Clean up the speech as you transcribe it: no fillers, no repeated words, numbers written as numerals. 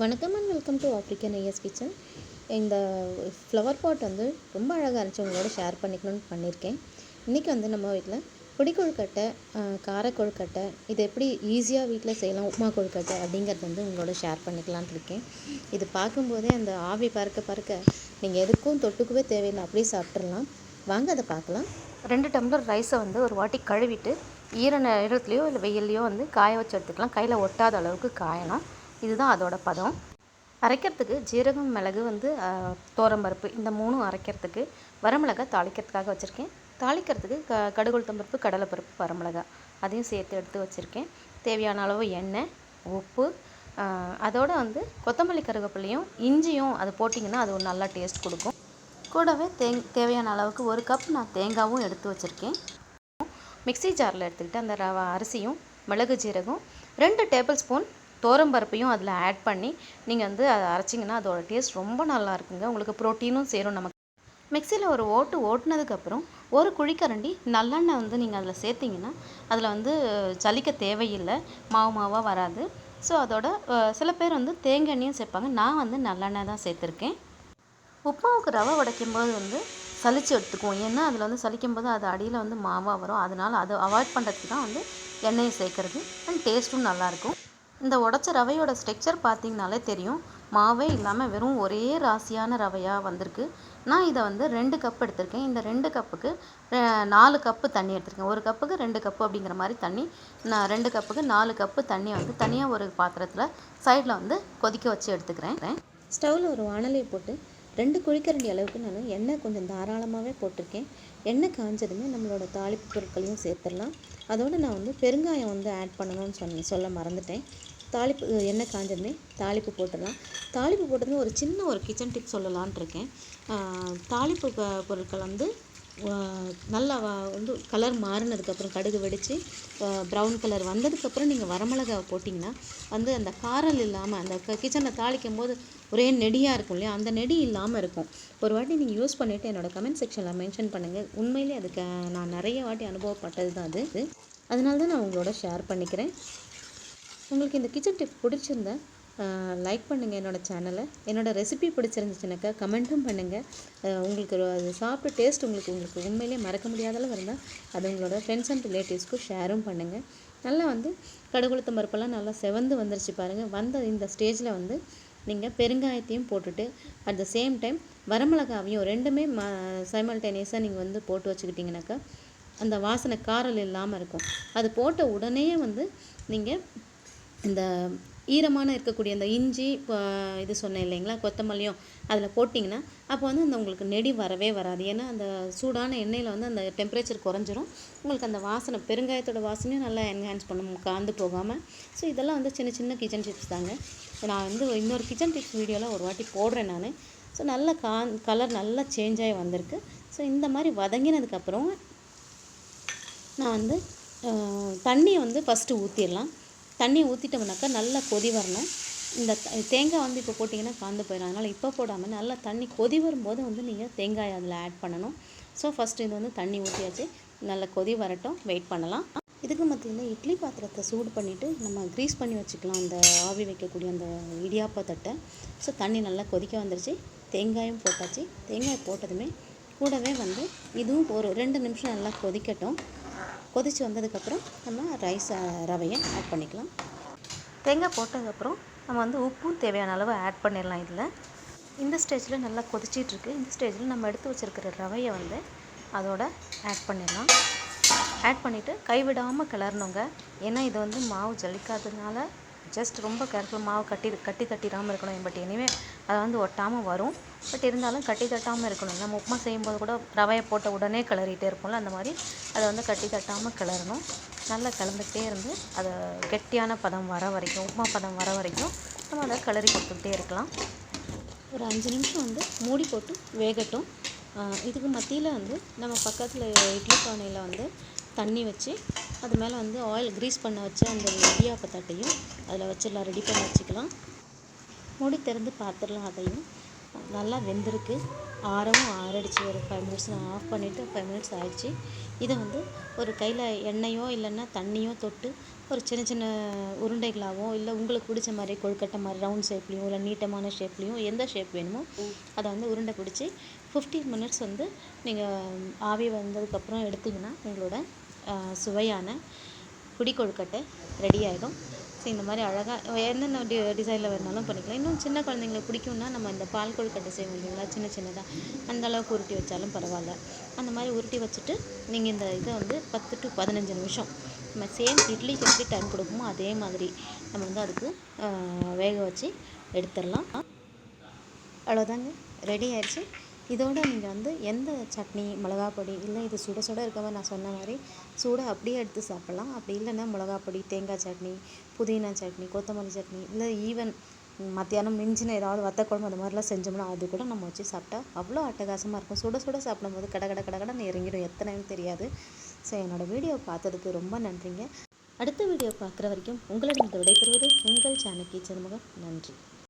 வணக்கம் and welcome to African IS kitchen. இந்த flower pot வந்து ரொம்ப அழகாக இருந்துச்சு, உங்களோட ஷேர் பண்ணிக்கணும்னு பண்ணியிருக்கேன். இன்றைக்கி வந்து நம்ம வீட்டில் பொடி கொழுக்கட்டை, கார கொழுக்கட்டை, இது எப்படி ஈஸியாக வீட்டில் செய்யலாம், உப்புமா கொழுக்கட்டை அப்படிங்கிறது வந்து உங்களோட ஷேர் பண்ணிக்கலான்னு இருக்கேன். இது பார்க்கும்போதே அந்த ஆவி பறக்க பறக்க நீங்கள் எதுக்கும் தொட்டுக்கவே தேவையில்லை, அப்படியே சாப்பிட்றலாம். வாங்க அதை பார்க்கலாம். 2 டம்ளர் ரைஸை வந்து ஒரு வாட்டி கழுவிட்டு ஈர நேரத்துலையோ இல்லை வெயில்லையோ வந்து காய வச்சு எடுத்துக்கலாம். கையில் ஒட்டாத அளவுக்கு காயணும். இதுதான் அதோட பதம். அரைக்கிறதுக்கு ஜீரகம், மிளகு வந்து தோரம்பருப்பு, இந்த மூணும் அரைக்கிறதுக்கு, வரமிளகாய் தாளிக்கிறதுக்காக வச்சுருக்கேன். தாளிக்கிறதுக்கு கடுகு, உளுத்தம்பருப்பு, கடலைப்பருப்பு, வரமிளகா அதையும் சேர்த்து எடுத்து வச்சுருக்கேன். தேவையான அளவு எண்ணெய், உப்பு, அதோடு வந்து கொத்தமல்லி, கருவேப்பிலையும் இஞ்சியும் அது போட்டிங்கன்னா அது ஒரு நல்லா டேஸ்ட் கொடுக்கும். கூடவே தேவையான அளவுக்கு 1 கப் நான் தேங்காயும் எடுத்து வச்சுருக்கேன். மிக்சி ஜாரில் எடுத்துக்கிட்டு அந்த அரிசியும், மிளகு, ஜீரகம், 2 டேபிள் ஸ்பூன் தோரம்பருப்பையும் அதில் ஆட் பண்ணி நீங்கள் வந்து அதை அரைச்சிங்கன்னா அதோட டேஸ்ட் ரொம்ப நல்லா இருக்குங்க. உங்களுக்கு ப்ரோட்டீனும் சேரும். நமக்கு மிக்சியில் ஒரு ஓட்டுனதுக்கப்புறம் 1 குழிக்கரண்டி நல்லெண்ணெய் வந்து நீங்கள் அதில் சேர்த்திங்கன்னா அதில் வந்து ஜலிக்க தேவையில்லை, மாவாக வராது. ஸோ அதோட சில பேர் வந்து தேங்காய் எண்ணெயும் சேர்ப்பாங்க. நான் வந்து நல்லெண்ணெய் தான் சேர்த்துருக்கேன். உப்புமாவுக்கு ரவை உடைக்கும்போது வந்து சலிச்சு எடுத்துக்குவோம், ஏன்னா அதில் வந்து சலிக்கும்போது அது அடியில் வந்து மாவாக வரும். அதனால் அதை அவாய்ட் பண்ணுறதுக்கு தான் வந்து எண்ணெயை சேர்க்குறது. அண்ட் டேஸ்ட்டும் நல்லாயிருக்கும். இந்த உடச்ச ரவையோட ஸ்ட்ரக்சர் பார்த்திங்கனாலே தெரியும், மாவே இல்லாமல் வெறும் ஒரே ராசியான ரவையாக வந்திருக்கு. நான் இதை வந்து 2 கப் எடுத்திருக்கேன். இந்த 2 கப்புக்கு 4 கப்பு தண்ணி எடுத்திருக்கேன். 1 கப்புக்கு 2 கப்பு அப்படிங்கிற மாதிரி தண்ணி. நான் 2 கப்புக்கு 4 கப்பு தண்ணியை வந்து தனியாக ஒரு பாத்திரத்தில் சைடில் வந்து கொதிக்க வச்சு எடுத்துக்கிறேன். ஸ்டவ்வில் ஒரு வாணலியை போட்டு 2 குழிக்கரண்டி அளவுக்கு நான் எண்ணெய் கொஞ்சம் தாராளமாகவே போட்டிருக்கேன். எண்ணெய் காஞ்சதுமே நம்மளோட தாளிப்பு பொருட்களையும் சேர்த்துடலாம். அதோடு நான் வந்து பெருங்காயம் வந்து ஆட் பண்ணணும்னு சொல்ல மறந்துட்டேன். எண்ணெய் காஞ்சதுமே தாளிப்பு போட்டுடலாம். தாளிப்பு போட்டதுமே ஒரு சின்ன கிச்சன் டிப் சொல்லலான் இருக்கேன். தாளிப்பு பொருட்கள் வந்து நல்லா வந்து கலர் மாறினதுக்கப்புறம், கடுகு வெடித்து ப்ரௌன் கலர் வந்ததுக்கப்புறம் நீங்கள் வரமிளகாவை போட்டிங்கன்னா வந்து அந்த காரல் இல்லாமல், அந்த கிச்சனில் தாளிக்கும் போது ஒரே நெடியாக இருக்கும் இல்லையா, அந்த நெடி இல்லாமல் இருக்கும். ஒரு வாட்டி நீங்கள் யூஸ் பண்ணிவிட்டு என்னோடய கமெண்ட் செக்ஷனில் மென்ஷன் பண்ணுங்கள். உண்மையிலே அதுக்கு நான் நிறைய வாட்டி அனுபவப்பட்டது தான் அது. அதனால தான் நான் உங்களோட ஷேர் பண்ணிக்கிறேன். உங்களுக்கு இந்த கிச்சன் டிப் பிடிச்சிருந்தா லைக் பண்ணுங்கள் என்னோடய சேனலை. என்னோடய ரெசிபி பிடிச்சிருந்துச்சுனாக்கா கமெண்ட்டும் பண்ணுங்கள். உங்களுக்கு அது சாப்பிட்டு டேஸ்ட் உங்களுக்கு உண்மையிலே மறக்க முடியாத அளவு இருந்தால் அது உங்களோட ஃப்ரெண்ட்ஸ் அண்ட் ரிலேட்டிவ்ஸ்க்கும் ஷேரும் பண்ணுங்கள். நல்லா வந்து கடுகு, உளுத்தம் பருப்பெல்லாம் நல்லா செவந்து வந்துருச்சு பாருங்கள். வந்த இந்த ஸ்டேஜில் வந்து நீங்கள் பெருங்காயத்தையும் போட்டுட்டு அட் த சேம் டைம் வரமிளகாவையும் ரெண்டுமே சைமல்டேனியஸாக நீங்கள் வந்து போட்டு வச்சுக்கிட்டிங்கனாக்கா அந்த வாசனை காரல் இல்லாமல் இருக்கும். அது போட்ட உடனே வந்து நீங்கள் இந்த ஈரமான இருக்கக்கூடிய அந்த இஞ்சி, இது சொன்னேன் இல்லைங்களா, கொத்தமல்லியும் அதில் போட்டிங்கன்னா அப்போ வந்து அந்த உங்களுக்கு நெடி வரவே வராது. ஏன்னா அந்த சூடான எண்ணெயில் வந்து அந்த டெம்பரேச்சர் குறைஞ்சிரும். உங்களுக்கு அந்த வாசனை, பெருங்காயத்தோட வாசனையும் நல்லா என்ஹான்ஸ் பண்ணும், காந்து போகாமல். ஸோ இதெல்லாம் வந்து சின்ன சின்ன கிச்சன் டிப்ஸ் தாங்க. நான் வந்து இன்னொரு கிச்சன் டிப்ஸ் வீடியோவில் ஒரு வாட்டி போடுறேன் நான். ஸோ நல்ல கலர் நல்லா சேஞ்ச் ஆகி வந்திருக்கு. ஸோ இந்த மாதிரி வதங்கினதுக்கப்புறம் நான் வந்து தண்ணியை வந்து ஃபஸ்ட்டு ஊற்றிடலாம். தண்ணி ஊற்றிட்டோம்னாக்கா நல்லா கொதி வரணும். இந்த தேங்காய் வந்து இப்போ போட்டிங்கன்னா காந்து போயிடும். அதனால் இப்போ போடாமல் நல்லா தண்ணி கொதி வரும்போது வந்து நீங்கள் தேங்காய் அதில் ஆட் பண்ணணும். ஸோ ஃபஸ்ட்டு இது வந்து தண்ணி ஊற்றியாச்சு, நல்லா கொதி வரட்டும், வெயிட் பண்ணலாம். இதுக்கு மத்தியில் இட்லி பாத்திரத்தை சூடு பண்ணிவிட்டு நம்ம க்ரீஸ் பண்ணி வச்சுக்கலாம் அந்த ஆவி வைக்கக்கூடிய அந்த இடியாப்ப தட்டை. ஸோ தண்ணி நல்லா கொதிக்க வந்துருச்சு, தேங்காயும் போட்டாச்சு. தேங்காய் போட்டதுமே கூடவே வந்து இதுவும் ஒரு 2 நிமிஷம் நல்லா கொதிக்கட்டும். கொதித்து வந்ததுக்கப்புறம் நம்ம ரவையை ஆட் பண்ணிக்கலாம். தேங்காய் போட்டதுக்கப்புறம் நம்ம வந்து உப்பும் தேவையான அளவு ஆட் பண்ணிடலாம். இதில் இந்த ஸ்டேஜில் நல்லா கொதிச்சிட்ருக்கு. இந்த ஸ்டேஜில் நம்ம எடுத்து வச்சுருக்கிற ரவையை வந்து அதோட ஆட் பண்ணிடலாம். ஆட் பண்ணிவிட்டு கைவிடாமல் கிளறணுங்க. ஏன்னா இது வந்து மாவு ஜலிக்காததுனால ஜஸ்ட் ரொம்ப கேர்ஃபுல், மாவு கட்டி தட்டிடாமல் இருக்கணும். பட் எனிவே அதை வந்து ஒட்டாமல் வரும். பட் இருந்தாலும் கட்டி தட்டாமல் இருக்கணும். நம்ம உப்புமா செய்யும்போது கூட ரவையை போட்ட உடனே கிளறிட்டே இருப்போம்ல, அந்த மாதிரி அதை வந்து கட்டி தட்டாமல் கிளறணும். நல்லா கலந்துக்கிட்டே இருந்து அதை கெட்டியான பதம் வர வரைக்கும், உப்புமா பதம் வர வரைக்கும் நம்ம அதை கிளறி கொடுத்துக்கிட்டே இருக்கலாம். ஒரு 5 நிமிஷம் வந்து மூடி போட்டு வேகட்டும். இதுக்கு மத்தியில் வந்து நம்ம பக்கத்தில் இட்லி பானையில் வந்து தண்ணி வச்சு அது மேலே வந்து ஆயில் க்ரீஸ் பண்ண வச்ச அந்த இடியாப்ப தட்டையும் அதில் வச்சிடலாம், ரெடி பண்ணி வச்சுக்கலாம். மூடி திறந்து பார்த்துடலாம். அதையும் நல்லா வெந்திருக்கு. ஆறவும் ஆறடிச்சு ஒரு 5 மினிட்ஸ் நான் ஆஃப் பண்ணிவிட்டு 5 மினிட்ஸ் ஆயிடுச்சு. இதை வந்து ஒரு கையில் எண்ணெயோ இல்லைன்னா தண்ணியோ தொட்டு ஒரு சின்ன சின்ன உருண்டைகளாகவோ இல்லை உங்களுக்கு பிடிச்ச மாதிரி கொழுக்கட்டை மாதிரி ரவுண்ட் ஷேப்லேயும் இல்லை நீட்டமான ஷேப்லேயும் எந்த ஷேப் வேணுமோ அதை வந்து உருண்டை பிடிச்சி 15 மினிட்ஸ் வந்து நீங்கள் ஆவி வந்ததுக்கப்புறம் எடுத்திங்கன்னா உங்களோட சுவையான பிடி கொழுக்கட்டை ரெடி ஆகிடும். ஸோ இந்த மாதிரி அழகாக என்னென்ன டிசைனில் வேணாலும் பண்ணிக்கலாம். இன்னும் சின்ன குழந்தைங்களுக்கு பிடிக்கும்னா நம்ம இந்த பால் கொழுக்கட்டை செய்வோம் இல்லைங்களா, சின்ன சின்னதாக அந்த அளவுக்கு உருட்டி வச்சாலும் பரவாயில்ல. அந்த மாதிரி உருட்டி வச்சுட்டு நீங்கள் இந்த இதை வந்து 10 to 15 நிமிஷம் நம்ம சேம் இட்லிக்கு எப்படி டைம் கொடுக்குமோ அதே மாதிரி நம்ம வந்து அதுக்கு வேக வச்சு எடுத்துடலாம். அவ்வளோதாங்க, ரெடி ஆயிடுச்சு. இதோடு நீங்கள் வந்து எந்த சட்னி மிளகா பொடி இல்லை இது சுட சுட இருக்கவே நான் சொன்ன மாதிரி சூடாக அப்படியே எடுத்து சாப்பிட்லாம். அப்படி இல்லைன்னா மிளகா பொடி, தேங்காய் சட்னி, புதினா சட்னி, கொத்தமல்லி சட்னி இல்லை ஈவன் மத்தியானம் மிஞ்சின ஏதாவது வத்த குழம்பு அந்த மாதிரிலாம் செஞ்சோம்னா அது கூட நம்ம வச்சு சாப்பிட்டா அவ்வளோ அட்டகாசமாக இருக்கும். சுட சுட சாப்பிடும்போது கடன்னு இறங்கிடும், எத்தனைன்னு தெரியாது. ஸோ என்னோடய வீடியோ பார்த்ததுக்கு ரொம்ப நன்றிங்க. அடுத்த வீடியோ பார்க்குற வரைக்கும் உங்களிடம் விடைபெறுவது உங்கள் ஜானகி சண்முகம். நன்றி.